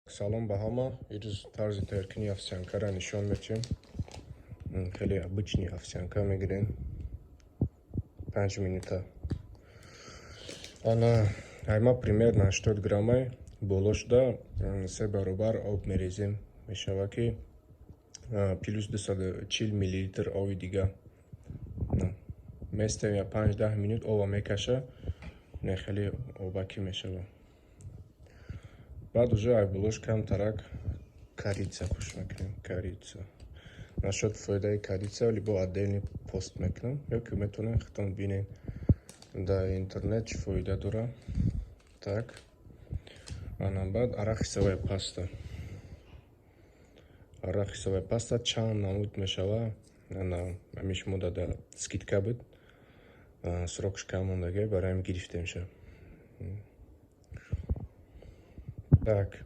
Салон Бахама, из тарзи теркини овсянка нишон мечем. Хели обычный овсянка мигрен. 5 минута. Она айма примерно 4 граммай. Болошда се баробар об мерезем мешаваки плюс 240 миллилитр ови дига. Местем я 5-10 минут ова мекаша. Не хели обаки мешава. بعد уже айбулош камтарак корица куш мекунем, корица. Насчет фойдаи корица либо отдельный пост мекунем. Ёки метонен хитон бинен да интернет чи фойда дора. Так. Анан баъд арахисовая паста. Арахисовая паста чанд намуд мешава. Ана амиш мудада скидка буд. Срокш кам мондага бароим гирифтем ша. Так.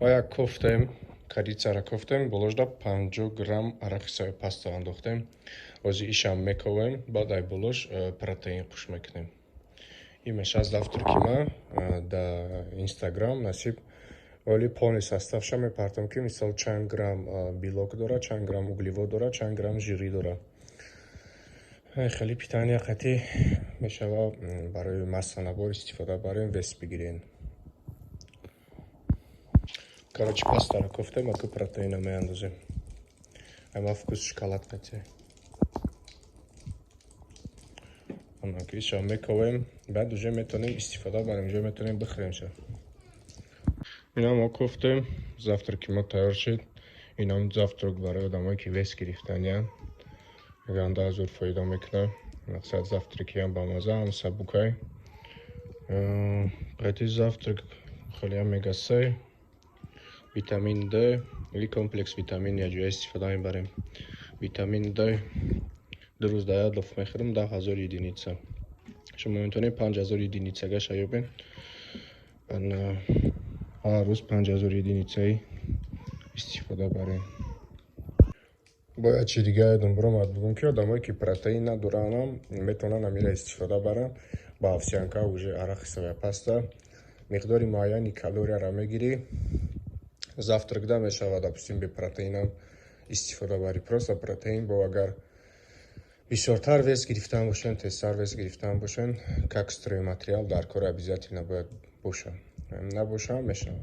Ая кофтем, корицара кофтем, боложда 50 грамм арахисовая паста андохтем. Ози ишам мековем, баъд ай болош протеин қуш мекунем. Имеш аз завтракима да Инстаграм насиб оли полный составша мепартам ки мисол чанд грамм белок дора, чанд грамм углевод дора, чанд грамм жири дора. хеле питания қати мешава барои масъанабор истифода барем вес бигирен. Короче, паста на кофте, маку протеина меандозем. Ама вкус шоколадка те. Ана киша мековем, баъд уже метонем истифода барем, уже метонем бихрем ша. Инам кофте, завтраки ма тайёр шуд. Инам завтрак барои одамое ки вес гирифтаниян. Ганда азур фоида мекунад. Мақсад завтраки ҳам бамаза, ҳам сабукай. Қайти завтрак хеле омега 3. Витамин D или комплекс витамин я ҷоя истифода мебарем. Витамин D 2 рӯз дар ядлов мехӯрам 10,000 единица. Шумо метавонед 5,000 единицага шаёбем. ҳар рӯз 5,000 единицаи истифода барем. Бояд чӣ дига едум буромад бугум ки одамое ки протеин надоранд метавонанд амира истифода баранд. Ба овсянка уже арахисовая паста миқдори муайяни калорияро мегирӣ. Завтракда мешавад, допустим, бе протеинам истифода барӣ. Просто протеин бо агар бисёртар вес гирифтан бошанд, тезтар вес гирифтан бошанд, как стройматериал дар кор обязательно бояд бошад. Набошад мешавад.